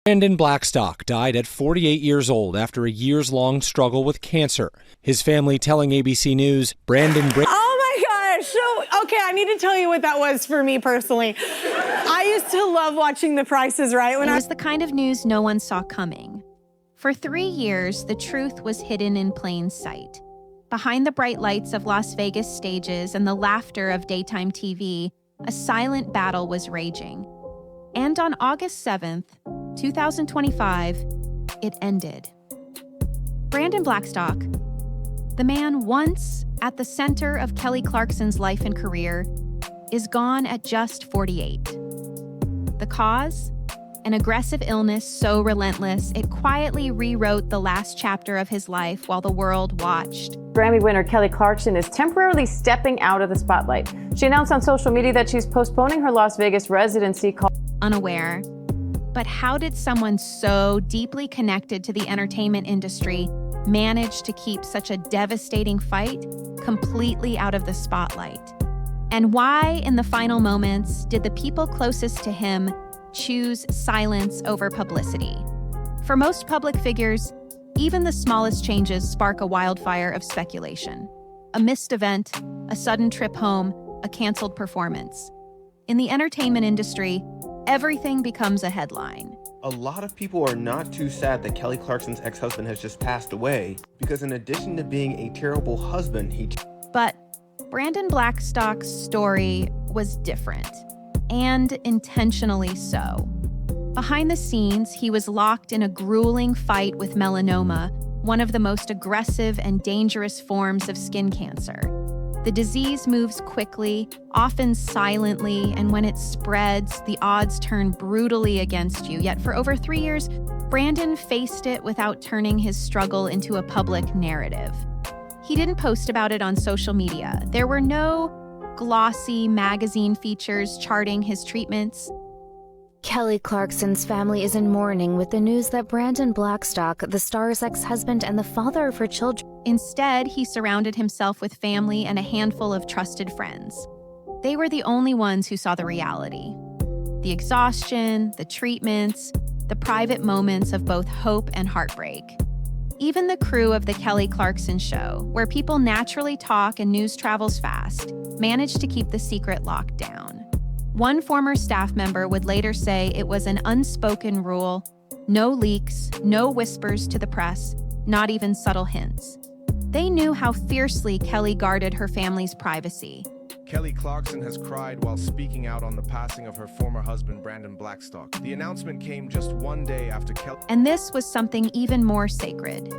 Brandon Blackstock died at 48 years old after a years-long struggle with cancer. His family telling ABC News, Oh my gosh. So, okay, I need to tell you what that was for me personally. I used to love watching The Price is Right. It was the kind of news no one saw coming. For 3 years, the truth was hidden in plain sight. Behind the bright lights of Las Vegas stages and the laughter of daytime TV, a silent battle was raging. And on August 7th, 2025, it ended. Brandon Blackstock, the man once at the center of Kelly Clarkson's life and career, is gone at just 48. The cause? An aggressive illness so relentless, it quietly rewrote the last chapter of his life while the world watched. Grammy winner Kelly Clarkson is temporarily stepping out of the spotlight. She announced on social media that she's postponing her Las Vegas residency. Unaware. But how did someone so deeply connected to the entertainment industry manage to keep such a devastating fight completely out of the spotlight? And why, in the final moments, did the people closest to him choose silence over publicity? For most public figures, even the smallest changes spark a wildfire of speculation. A missed event, a sudden trip home, a canceled performance. In the entertainment industry, everything becomes a headline. A lot of people are not too sad that Kelly Clarkson's ex-husband has just passed away, because in addition to being a terrible husband, But Brandon Blackstock's story was different, and intentionally so. Behind the scenes, he was locked in a grueling fight with melanoma, one of the most aggressive and dangerous forms of skin cancer. The disease moves quickly, often silently, and when it spreads, the odds turn brutally against you. Yet for over 3 years, Brandon faced it without turning his struggle into a public narrative. He didn't post about it on social media. There were no glossy magazine features charting his treatments. Kelly Clarkson's family is in mourning with the news that Brandon Blackstock, the star's ex-husband and the father of her children. Instead, he surrounded himself with family and a handful of trusted friends. They were the only ones who saw the reality. The exhaustion, the treatments, the private moments of both hope and heartbreak. Even the crew of the Kelly Clarkson Show, where people naturally talk and news travels fast, managed to keep the secret locked down. One former staff member would later say it was an unspoken rule: no leaks, no whispers to the press, not even subtle hints. They knew how fiercely Kelly guarded her family's privacy. Kelly Clarkson has cried while speaking out on the passing of her former husband, Brandon Blackstock. The announcement came just one day after Kelly... And this was something even more sacred.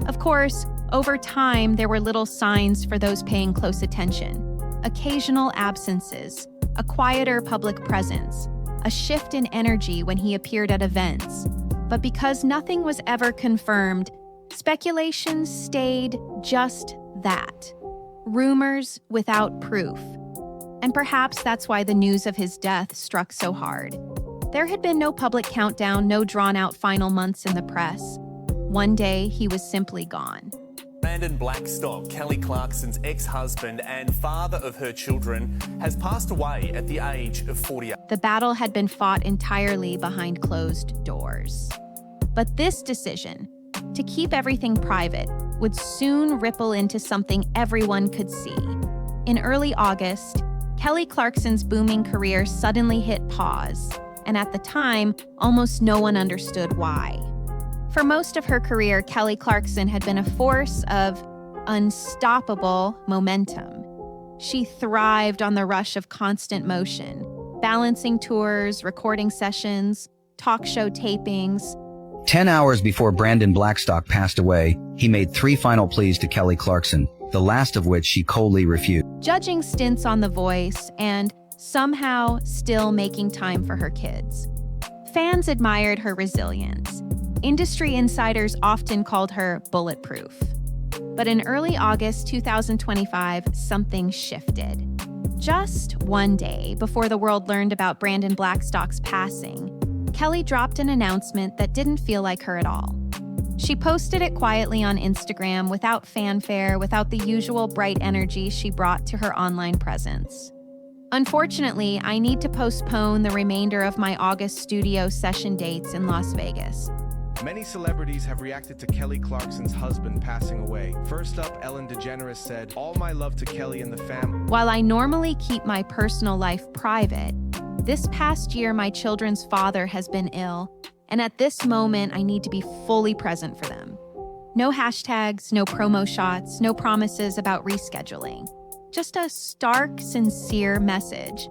Of course, over time, there were little signs for those paying close attention. Occasional absences, a quieter public presence, a shift in energy when he appeared at events. But because nothing was ever confirmed, speculation stayed just that. Rumors without proof. And perhaps that's why the news of his death struck so hard. There had been no public countdown, no drawn-out final months in the press. One day, he was simply gone. Brandon Blackstock, Kelly Clarkson's ex-husband and father of her children, has passed away at the age of 48. The battle had been fought entirely behind closed doors. But this decision, to keep everything private, would soon ripple into something everyone could see. In early August, Kelly Clarkson's booming career suddenly hit pause, and at the time, almost no one understood why. For most of her career, Kelly Clarkson had been a force of unstoppable momentum. She thrived on the rush of constant motion, balancing tours, recording sessions, talk show tapings. 10 hours before Brandon Blackstock passed away, he made 3 final pleas to Kelly Clarkson, the last of which she coldly refused. Judging stints on The Voice and somehow still making time for her kids. Fans admired her resilience. Industry insiders often called her bulletproof. But in early August 2025, something shifted. Just one day before the world learned about Brandon Blackstock's passing, Kelly dropped an announcement that didn't feel like her at all. She posted it quietly on Instagram without fanfare, without the usual bright energy she brought to her online presence. Unfortunately, I need to postpone the remainder of my August studio session dates in Las Vegas. Many celebrities have reacted to Kelly Clarkson's husband passing away. First up, Ellen DeGeneres said, "All my love to Kelly and the family." While I normally keep my personal life private, this past year my children's father has been ill, and at this moment I need to be fully present for them. No hashtags, no promo shots, no promises about rescheduling. Just a stark, sincere message.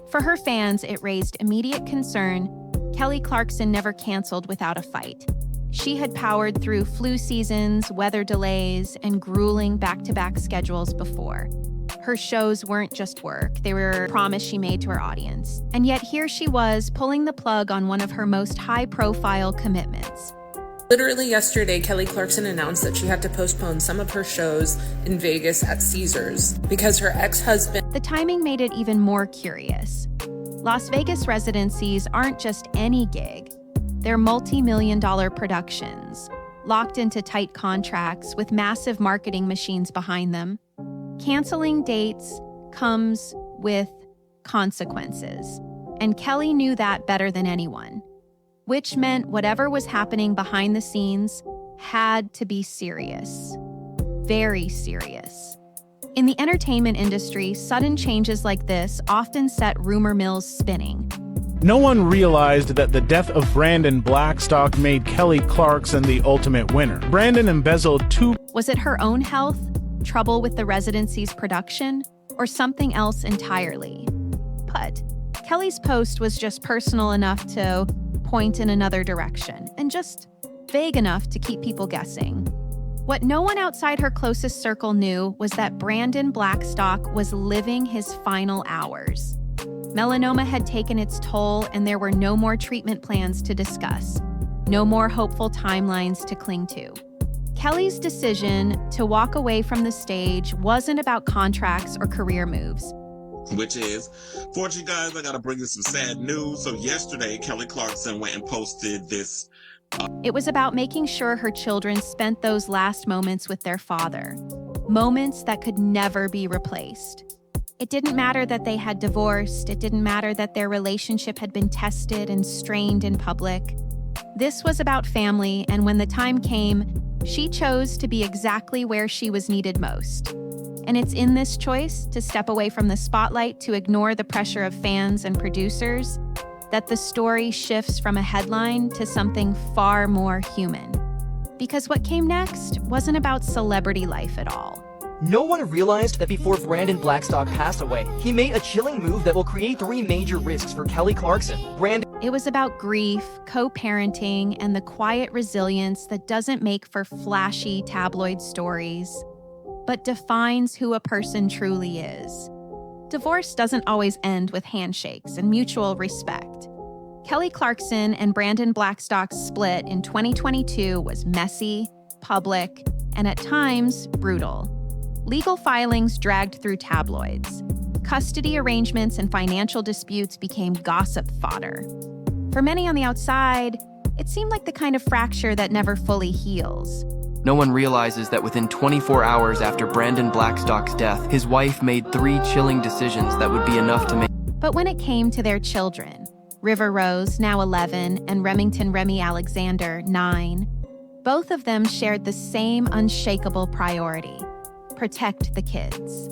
For her fans, it raised immediate concern. Kelly Clarkson never canceled without a fight. She had powered through flu seasons, weather delays, and grueling back-to-back schedules before. Her shows weren't just work, they were a promise she made to her audience. And yet here she was, pulling the plug on one of her most high-profile commitments. Literally yesterday, Kelly Clarkson announced that she had to postpone some of her shows in Vegas at Caesars because her ex-husband... The timing made it even more curious. Las Vegas residencies aren't just any gig. They're multi-million-dollar productions, locked into tight contracts with massive marketing machines behind them. Canceling dates comes with consequences, and Kelly knew that better than anyone, which meant whatever was happening behind the scenes had to be serious. Very serious. In the entertainment industry, sudden changes like this often set rumor mills spinning. No one realized that the death of Brandon Blackstock made Kelly Clarkson the ultimate winner. Brandon embezzled Was it her own health, trouble with the residency's production, or something else entirely? But Kelly's post was just personal enough to point in another direction, and just vague enough to keep people guessing. What no one outside her closest circle knew was that Brandon Blackstock was living his final hours. Melanoma had taken its toll, and there were no more treatment plans to discuss, no more hopeful timelines to cling to. Kelly's decision to walk away from the stage wasn't about contracts or career moves. Which is, fortunately guys, I gotta bring you some sad news. So yesterday, Kelly Clarkson went and posted this. It was about making sure her children spent those last moments with their father, moments that could never be replaced. It didn't matter that they had divorced. It didn't matter that their relationship had been tested and strained in public. This was about family, and when the time came, she chose to be exactly where she was needed most. And it's in this choice to step away from the spotlight, to ignore the pressure of fans and producers, that the story shifts from a headline to something far more human. Because what came next wasn't about celebrity life at all. No one realized that before Brandon Blackstock passed away, he made a chilling move that will create 3 major risks for Kelly Clarkson. It was about grief, co-parenting, and the quiet resilience that doesn't make for flashy tabloid stories, but defines who a person truly is. Divorce doesn't always end with handshakes and mutual respect. Kelly Clarkson and Brandon Blackstock's split in 2022 was messy, public, and at times brutal. Legal filings dragged through tabloids. Custody arrangements and financial disputes became gossip fodder. For many on the outside, it seemed like the kind of fracture that never fully heals. No one realizes that within 24 hours after Brandon Blackstock's death, his wife made 3 chilling decisions that would be enough to make. But when it came to their children, River Rose, now 11, and Remington Remy Alexander, 9, both of them shared the same unshakable priority: protect the kids.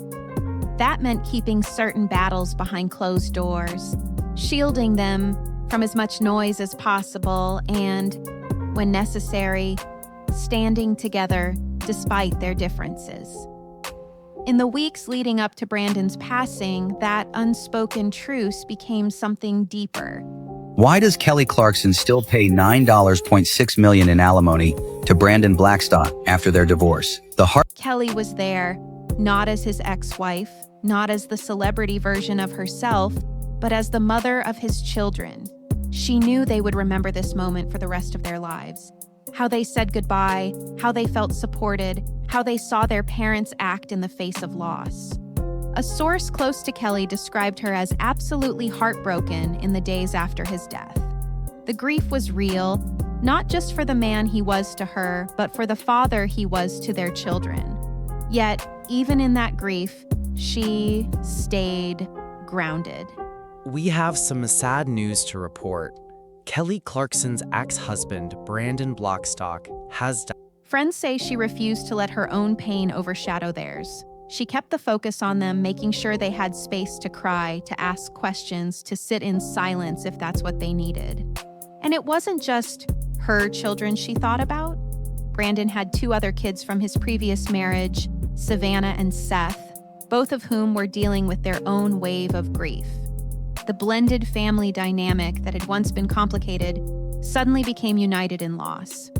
That meant keeping certain battles behind closed doors, shielding them from as much noise as possible, and, when necessary, standing together despite their differences. In the weeks leading up to Brandon's passing, that unspoken truce became something deeper. Why does Kelly Clarkson still pay $9.6 million in alimony to Brandon Blackstock after their divorce? Kelly was there, not as his ex-wife, not as the celebrity version of herself, but as the mother of his children. She knew they would remember this moment for the rest of their lives. How they said goodbye, how they felt supported, how they saw their parents act in the face of loss. A source close to Kelly described her as absolutely heartbroken in the days after his death. The grief was real, not just for the man he was to her, but for the father he was to their children. Yet, even in that grief, she stayed grounded. We have some sad news to report. Kelly Clarkson's ex-husband, Brandon Blackstock, has died. Friends say she refused to let her own pain overshadow theirs. She kept the focus on them, making sure they had space to cry, to ask questions, to sit in silence if that's what they needed. And it wasn't just her children she thought about. Brandon had 2 other kids from his previous marriage, Savannah and Seth, both of whom were dealing with their own wave of grief. The blended family dynamic that had once been complicated suddenly became united in loss.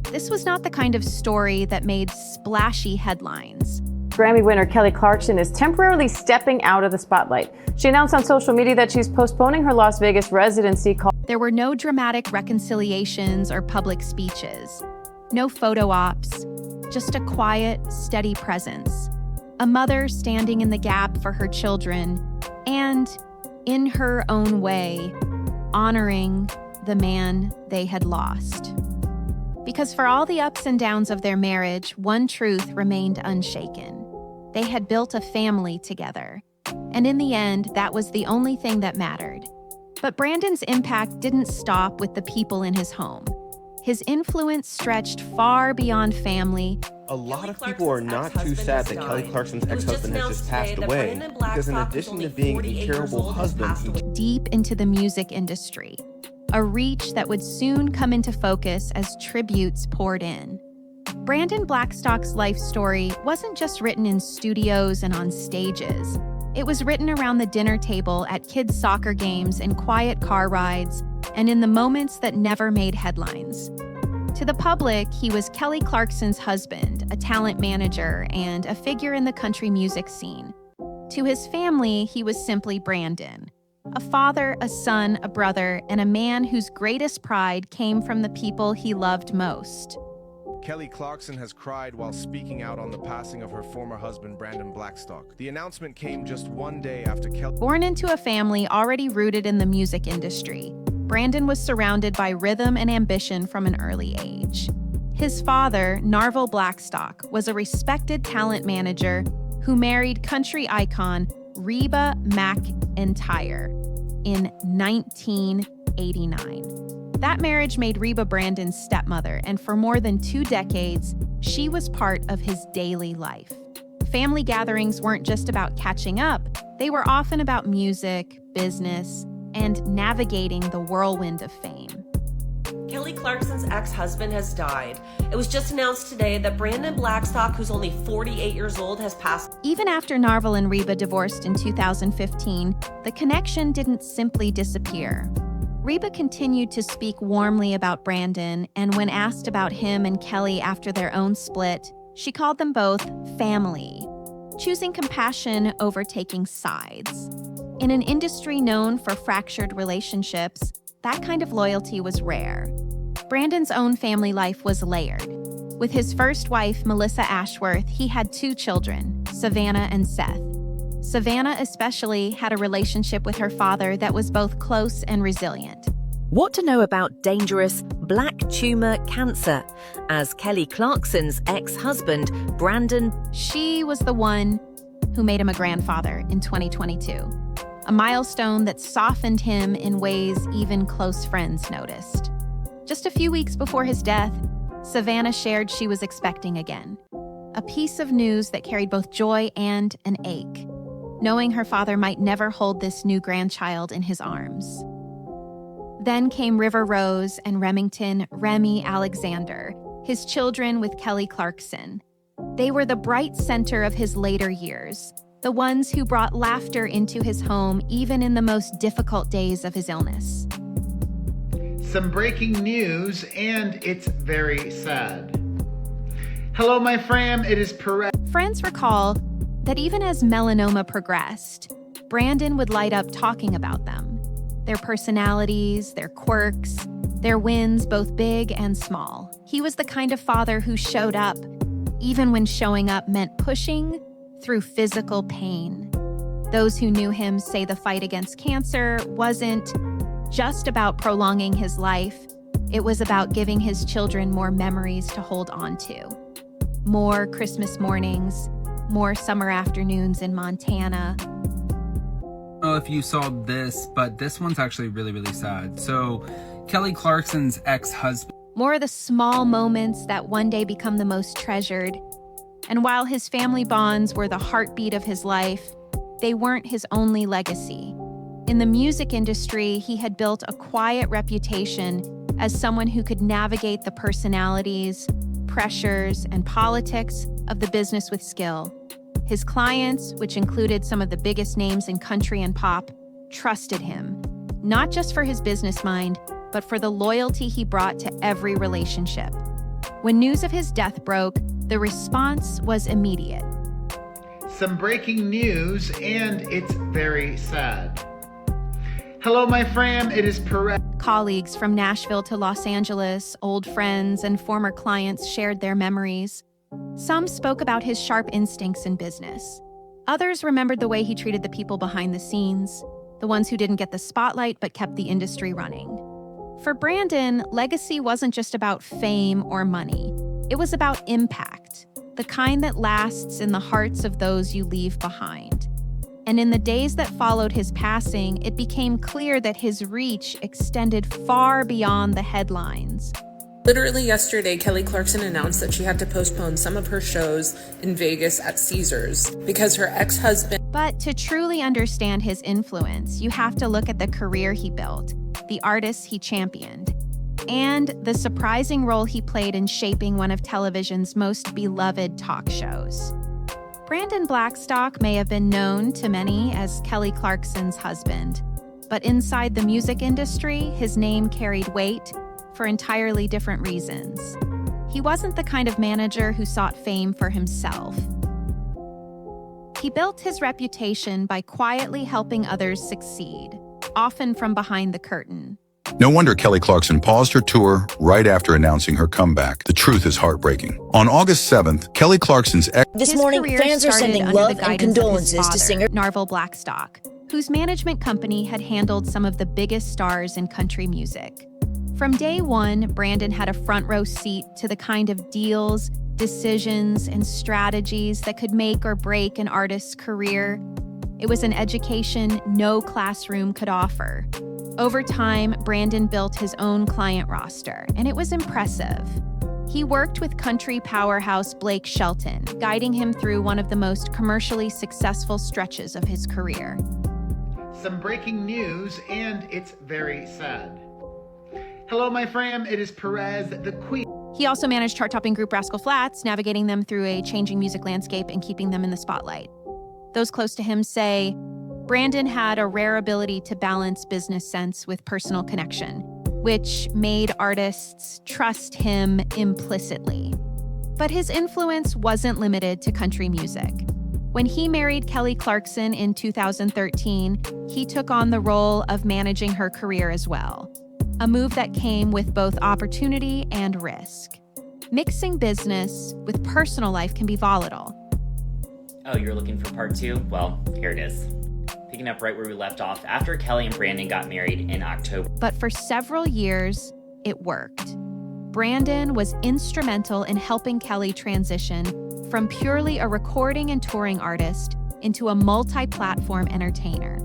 This was not the kind of story that made splashy headlines. Grammy winner Kelly Clarkson is temporarily stepping out of the spotlight. She announced on social media that she's postponing her Las Vegas residency. There were no dramatic reconciliations or public speeches. No photo ops, just a quiet, steady presence. A mother standing in the gap for her children and, in her own way, honoring the man they had lost. Because for all the ups and downs of their marriage, one truth remained unshaken. They had built a family together. And in the end, that was the only thing that mattered. But Brandon's impact didn't stop with the people in his home. His influence stretched far beyond family. A lot of people are not too sad that Kelly Clarkson's ex-husband has just passed away, because in addition to being a terrible husband, deep into the music industry, a reach that would soon come into focus as tributes poured in. Brandon Blackstock's life story wasn't just written in studios and on stages. It was written around the dinner table at kids' soccer games and quiet car rides, and in the moments that never made headlines. To the public, he was Kelly Clarkson's husband, a talent manager, and a figure in the country music scene. To his family, he was simply Brandon, a father, a son, a brother, and a man whose greatest pride came from the people he loved most. Kelly Clarkson has cried while speaking out on the passing of her former husband, Brandon Blackstock. The announcement came just one day after Kelly... Born into a family already rooted in the music industry, Brandon was surrounded by rhythm and ambition from an early age. His father, Narvel Blackstock, was a respected talent manager who married country icon Reba McEntire in 1989. That marriage made Reba Brandon's stepmother, and for more than 2 decades, she was part of his daily life. Family gatherings weren't just about catching up, they were often about music, business, and navigating the whirlwind of fame. Kelly Clarkson's ex-husband has died. It was just announced today that Brandon Blackstock, who's only 48 years old, has passed. Even after Narvel and Reba divorced in 2015, the connection didn't simply disappear. Reba continued to speak warmly about Brandon, and when asked about him and Kelly after their own split, she called them both family, choosing compassion over taking sides. In an industry known for fractured relationships, that kind of loyalty was rare. Brandon's own family life was layered. With his first wife, Melissa Ashworth, he had 2 children, Savannah and Seth. Savannah especially had a relationship with her father that was both close and resilient. What to know about dangerous black tumor cancer, as Kelly Clarkson's ex-husband, Brandon... She was the one who made him a grandfather in 2022, a milestone that softened him in ways even close friends noticed. Just a few weeks before his death, Savannah shared she was expecting again, a piece of news that carried both joy and an ache, knowing her father might never hold this new grandchild in his arms. Then came River Rose and Remington Remy Alexander, his children with Kelly Clarkson. They were the bright center of his later years, the ones who brought laughter into his home even in the most difficult days of his illness. Some breaking news, and it's very sad. Hello, my fam, it is Perez. Friends recall that even as melanoma progressed, Brandon would light up talking about them, their personalities, their quirks, their wins, both big and small. He was the kind of father who showed up, even when showing up meant pushing through physical pain. Those who knew him say the fight against cancer wasn't just about prolonging his life. It was about giving his children more memories to hold on to. More Christmas mornings, more summer afternoons in Montana. if you saw this, but this one's actually really, really sad. So Kelly Clarkson's ex-husband. More of the small moments that one day become the most treasured. And while his family bonds were the heartbeat of his life, they weren't his only legacy. In the music industry, he had built a quiet reputation as someone who could navigate the personalities, pressures, and politics of the business with skill. His clients, which included some of the biggest names in country and pop, trusted him, not just for his business mind, but for the loyalty he brought to every relationship. When news of his death broke, the response was immediate. Some breaking news, and it's very sad. Hello, my fam, it is Perez. Colleagues from Nashville to Los Angeles, old friends, and former clients shared their memories. Some spoke about his sharp instincts in business. Others remembered the way he treated the people behind the scenes, the ones who didn't get the spotlight but kept the industry running. For Brandon, legacy wasn't just about fame or money. It was about impact, the kind that lasts in the hearts of those you leave behind. And in the days that followed his passing, it became clear that his reach extended far beyond the headlines. Literally yesterday, Kelly Clarkson announced that she had to postpone some of her shows in Vegas at Caesars because her ex-husband... But to truly understand his influence, you have to look at the career he built, the artists he championed, and the surprising role he played in shaping one of television's most beloved talk shows. Brandon Blackstock may have been known to many as Kelly Clarkson's husband, but inside the music industry, his name carried weight for entirely different reasons. He wasn't the kind of manager who sought fame for himself. He built his reputation by quietly helping others succeed, often from behind the curtain. No wonder Kelly Clarkson paused her tour right after announcing her comeback. The truth is heartbreaking. On August 7th, Kelly Clarkson's This morning, fans are sending love and condolences to singer Brandon Blackstock, whose management company had handled some of the biggest stars in country music. From day one, Brandon had a front row seat to the kind of deals, decisions, and strategies that could make or break an artist's career. It was an education no classroom could offer. Over time, Brandon built his own client roster, and it was impressive. He worked with country powerhouse Blake Shelton, guiding him through one of the most commercially successful stretches of his career. Some breaking news, and it's very sad. Hello, my fam, it is Perez, the Queen. He also managed chart-topping group Rascal Flatts, navigating them through a changing music landscape and keeping them in the spotlight. Those close to him say, Brandon had a rare ability to balance business sense with personal connection, which made artists trust him implicitly. But his influence wasn't limited to country music. When he married Kelly Clarkson in 2013, he took on the role of managing her career as well, a move that came with both opportunity and risk. Mixing business with personal life can be volatile. Oh, you're looking for part 2? Well, here it is. Picking up right where we left off after Kelly and Brandon got married in October. But for several years, it worked. Brandon was instrumental in helping Kelly transition from purely a recording and touring artist into a multi-platform entertainer.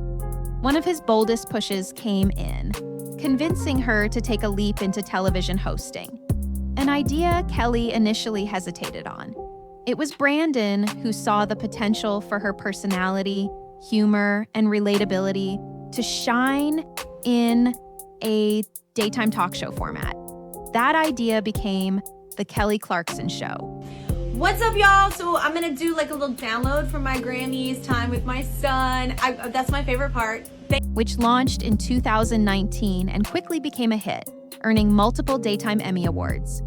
One of his boldest pushes came in, convincing her to take a leap into television hosting, an idea Kelly initially hesitated on. It was Brandon who saw the potential for her personality, humor, and relatability to shine in a daytime talk show format. That idea became the Kelly Clarkson Show. What's up, y'all? So I'm gonna do like a little download from my Grammys time with my son. That's my favorite part. Which launched in 2019 and quickly became a hit, earning multiple Daytime Emmy Awards.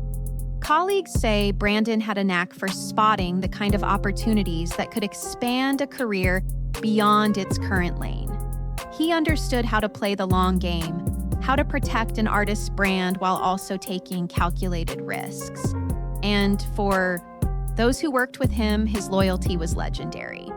Colleagues say Brandon had a knack for spotting the kind of opportunities that could expand a career beyond its current lane. He understood how to play the long game, how to protect an artist's brand while also taking calculated risks. And for those who worked with him, his loyalty was legendary.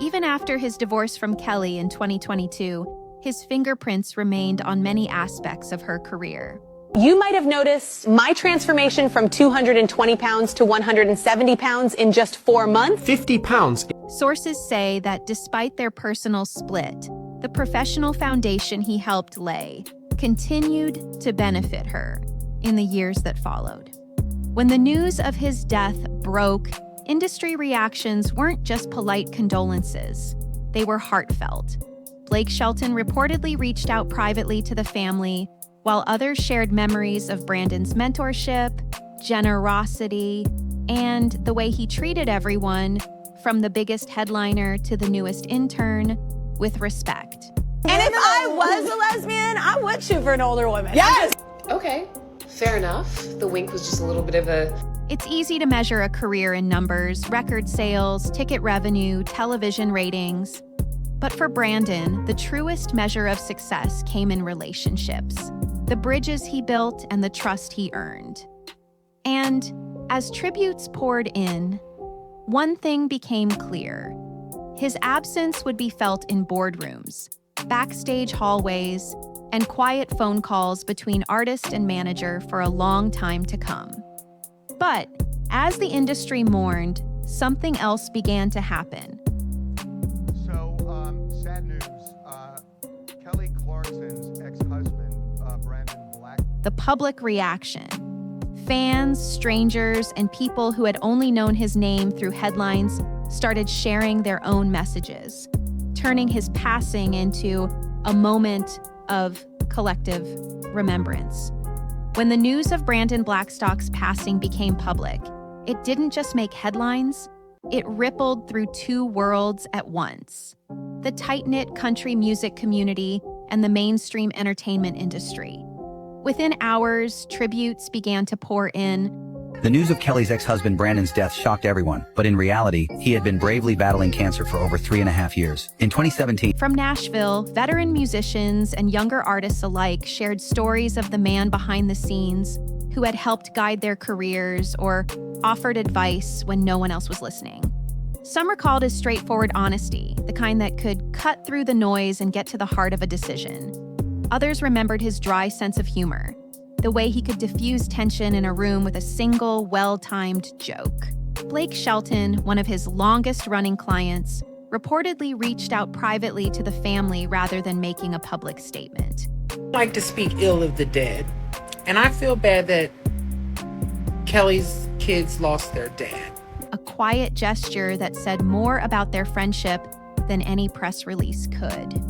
Even after his divorce from Kelly in 2022, his fingerprints remained on many aspects of her career. You might have noticed my transformation from 220 pounds to 170 pounds in just 4 months. 50 pounds. Sources say that despite their personal split, the professional foundation he helped lay continued to benefit her in the years that followed. When the news of his death broke, industry reactions weren't just polite condolences. They were heartfelt. Blake Shelton reportedly reached out privately to the family, while others shared memories of Brandon's mentorship, generosity, and the way he treated everyone, from the biggest headliner to the newest intern, with respect. And if I was a lesbian, I would shoot for an older woman. Yes! Okay, fair enough. The wink was just a little bit of a... It's easy to measure a career in numbers, record sales, ticket revenue, television ratings. But for Brandon, the truest measure of success came in relationships, the bridges he built and the trust he earned. And as tributes poured in, one thing became clear. His absence would be felt in boardrooms, backstage hallways, and quiet phone calls between artist and manager for a long time to come. But as the industry mourned, something else began to happen. So, sad news. Kelly Clarkson's ex-husband, Brandon Blackstock. The public reaction. Fans, strangers, and people who had only known his name through headlines started sharing their own messages, turning his passing into a moment of collective remembrance. When the news of Brandon Blackstock's passing became public, it didn't just make headlines, it rippled through two worlds at once: the tight-knit country music community and the mainstream entertainment industry. Within hours, tributes began to pour in. The news of Kelly's ex-husband Brandon's death shocked everyone, but in reality, he had been bravely battling cancer for over 3.5 years. In 2017, from Nashville, veteran musicians and younger artists alike shared stories of the man behind the scenes who had helped guide their careers or offered advice when no one else was listening. Some recalled his straightforward honesty, the kind that could cut through the noise and get to the heart of a decision. Others remembered his dry sense of humor, the way he could diffuse tension in a room with a single, well-timed joke. Blake Shelton, one of his longest-running clients, reportedly reached out privately to the family rather than making a public statement. I like to speak ill of the dead, and I feel bad that Kelly's kids lost their dad. A quiet gesture that said more about their friendship than any press release could.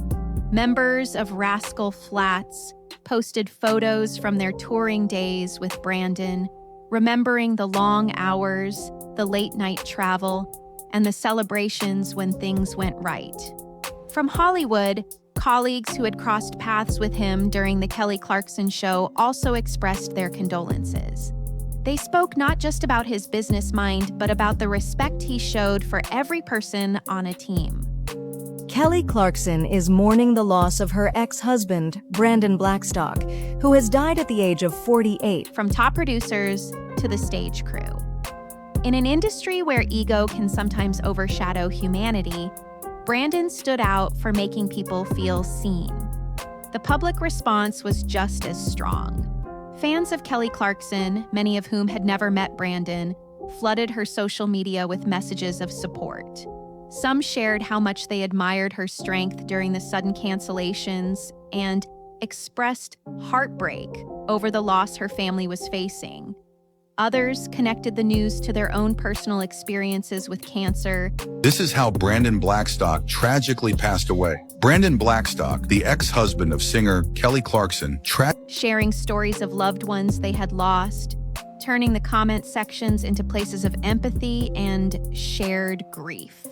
Members of Rascal Flats posted photos from their touring days with Brandon, remembering the long hours, the late-night travel, and the celebrations when things went right. From Hollywood, colleagues who had crossed paths with him during the Kelly Clarkson Show also expressed their condolences. They spoke not just about his business mind, but about the respect he showed for every person on a team. Kelly Clarkson is mourning the loss of her ex-husband, Brandon Blackstock, who has died at the age of 48. From top producers to the stage crew. In an industry where ego can sometimes overshadow humanity, Brandon stood out for making people feel seen. The public response was just as strong. Fans of Kelly Clarkson, many of whom had never met Brandon, flooded her social media with messages of support. Some shared how much they admired her strength during the sudden cancellations and expressed heartbreak over the loss her family was facing. Others connected the news to their own personal experiences with cancer. This is how Brandon Blackstock tragically passed away. Brandon Blackstock, the ex-husband of singer Kelly Clarkson, sharing stories of loved ones they had lost, turning the comment sections into places of empathy and shared grief.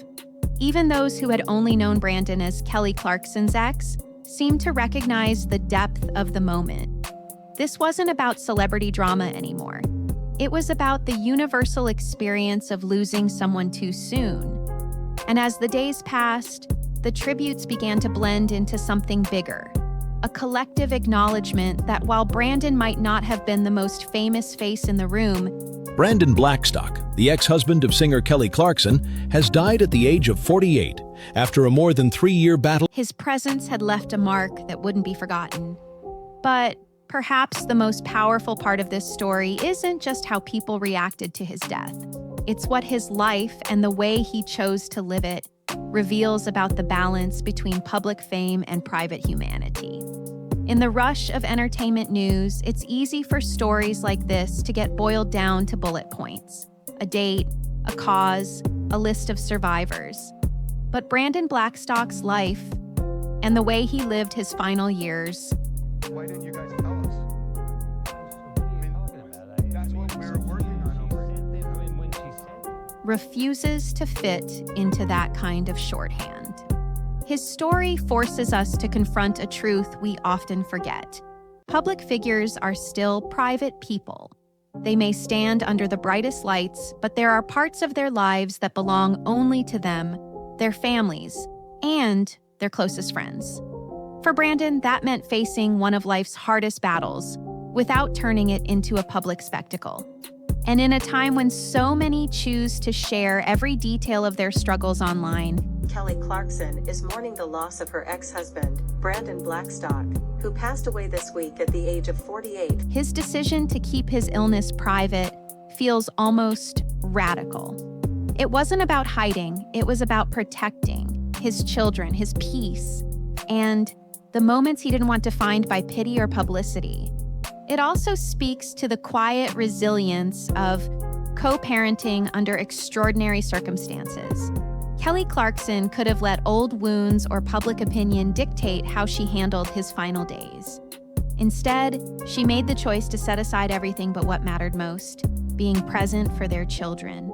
Even those who had only known Brandon as Kelly Clarkson's ex seemed to recognize the depth of the moment. This wasn't about celebrity drama anymore. It was about the universal experience of losing someone too soon. And as the days passed, the tributes began to blend into something bigger, a collective acknowledgement that while Brandon might not have been the most famous face in the room, Brandon Blackstock, the ex-husband of singer Kelly Clarkson, has died at the age of 48 after a more than 3-year battle. His presence had left a mark that wouldn't be forgotten. But perhaps the most powerful part of this story isn't just how people reacted to his death. It's what his life and the way he chose to live it reveals about the balance between public fame and private humanity. In the rush of entertainment news, it's easy for stories like this to get boiled down to bullet points: a date, a cause, a list of survivors. But Brandon Blackstock's life and the way he lived his final years Why didn't you guys tell us? That's what we were working on refuses to fit into that kind of shorthand. His story forces us to confront a truth we often forget. Public figures are still private people. They may stand under the brightest lights, but there are parts of their lives that belong only to them, their families, and their closest friends. For Brandon, that meant facing one of life's hardest battles without turning it into a public spectacle. And in a time when so many choose to share every detail of their struggles online, Kelly Clarkson is mourning the loss of her ex-husband, Brandon Blackstock, who passed away this week at the age of 48. his decision to keep his illness private feels almost radical. It wasn't about hiding, it was about protecting his children, his peace, and the moments he didn't want defined by pity or publicity. It also speaks to the quiet resilience of co-parenting under extraordinary circumstances. Kelly Clarkson could have let old wounds or public opinion dictate how she handled his final days. Instead, she made the choice to set aside everything but what mattered most, being present for their children.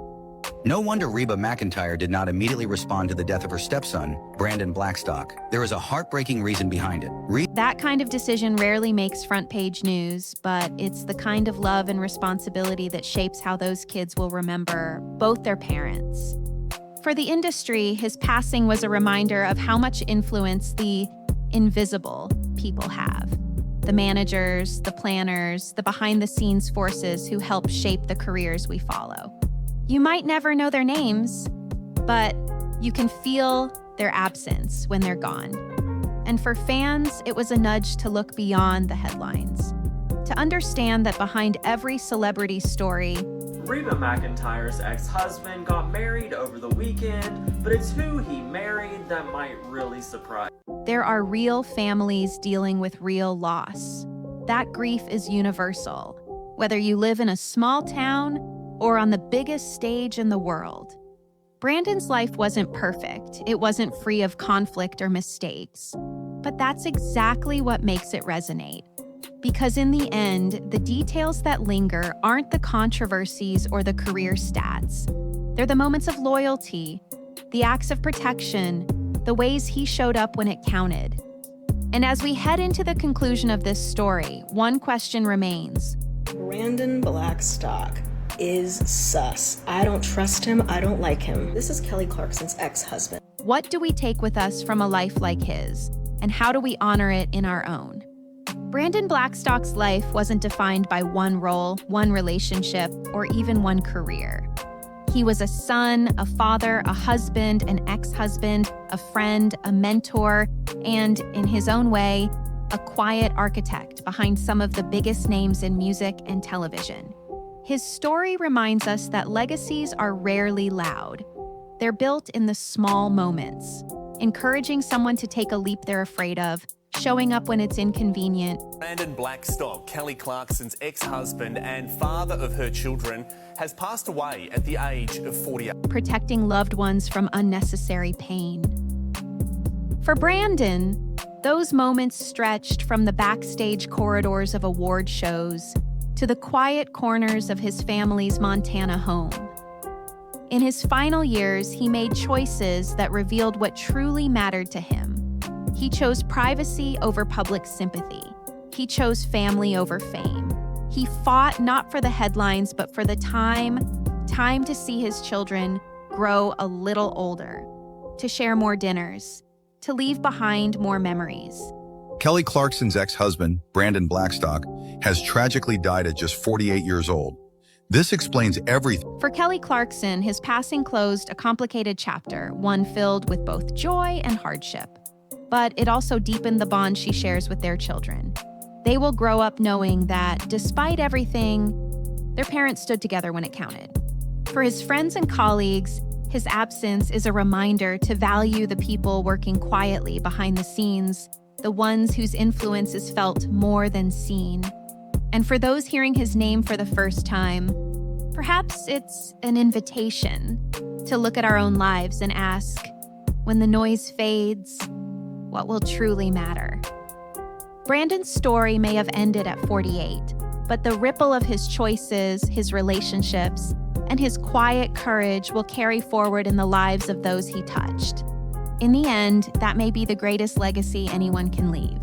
No wonder Reba McEntire did not immediately respond to the death of her stepson, Brandon Blackstock. There is a heartbreaking reason behind it. That kind of decision rarely makes front-page news, but it's the kind of love and responsibility that shapes how those kids will remember both their parents. For the industry, his passing was a reminder of how much influence the invisible people have. The managers, the planners, the behind-the-scenes forces who help shape the careers we follow. You might never know their names, but you can feel their absence when they're gone. And for fans, it was a nudge to look beyond the headlines, to understand that behind every celebrity story, Reba McEntire's ex-husband got married over the weekend, but it's who he married that might really surprise. there are real families dealing with real loss. That grief is universal, whether you live in a small town or on the biggest stage in the world. Brandon's life wasn't perfect. It wasn't free of conflict or mistakes. But that's exactly what makes it resonate. Because in the end, the details that linger aren't the controversies or the career stats. They're the moments of loyalty, the acts of protection, the ways he showed up when it counted. And as we head into the conclusion of this story, one question remains. Brandon Blackstock is sus. I don't trust him. I don't like him. This is Kelly Clarkson's ex-husband. What do we take with us from a life like his? And how do we honor it in our own? Brandon Blackstock's life wasn't defined by one role, one relationship, or even one career. He was a son, a father, a husband, an ex-husband, a friend, a mentor, and, in his own way, a quiet architect behind some of the biggest names in music and television. His story reminds us that legacies are rarely loud. They're built in the small moments, encouraging someone to take a leap they're afraid of, showing up when it's inconvenient. Brandon Blackstock, Kelly Clarkson's ex-husband and father of her children, has passed away at the age of 48. Protecting loved ones from unnecessary pain. For Brandon, those moments stretched from the backstage corridors of award shows to the quiet corners of his family's Montana home. In his final years, he made choices that revealed what truly mattered to him. He chose privacy over public sympathy. He chose family over fame. He fought not for the headlines, but for the time to see his children grow a little older, to share more dinners, to leave behind more memories. Kelly Clarkson's ex-husband, Brandon Blackstock, has tragically died at just 48 years old. This explains everything. For Kelly Clarkson, his passing closed a complicated chapter, one filled with both joy and hardship. But it also deepened the bond she shares with their children. They will grow up knowing that, despite everything, their parents stood together when it counted. For his friends and colleagues, His absence is a reminder to value the people working quietly behind the scenes, the ones whose influence is felt more than seen. And for those hearing his name for the first time, perhaps it's an invitation to look at our own lives and ask, when the noise fades, what will truly matter? Brandon's story may have ended at 48, but the ripple of his choices, his relationships, and his quiet courage will carry forward in the lives of those he touched. In the end, that may be the greatest legacy anyone can leave.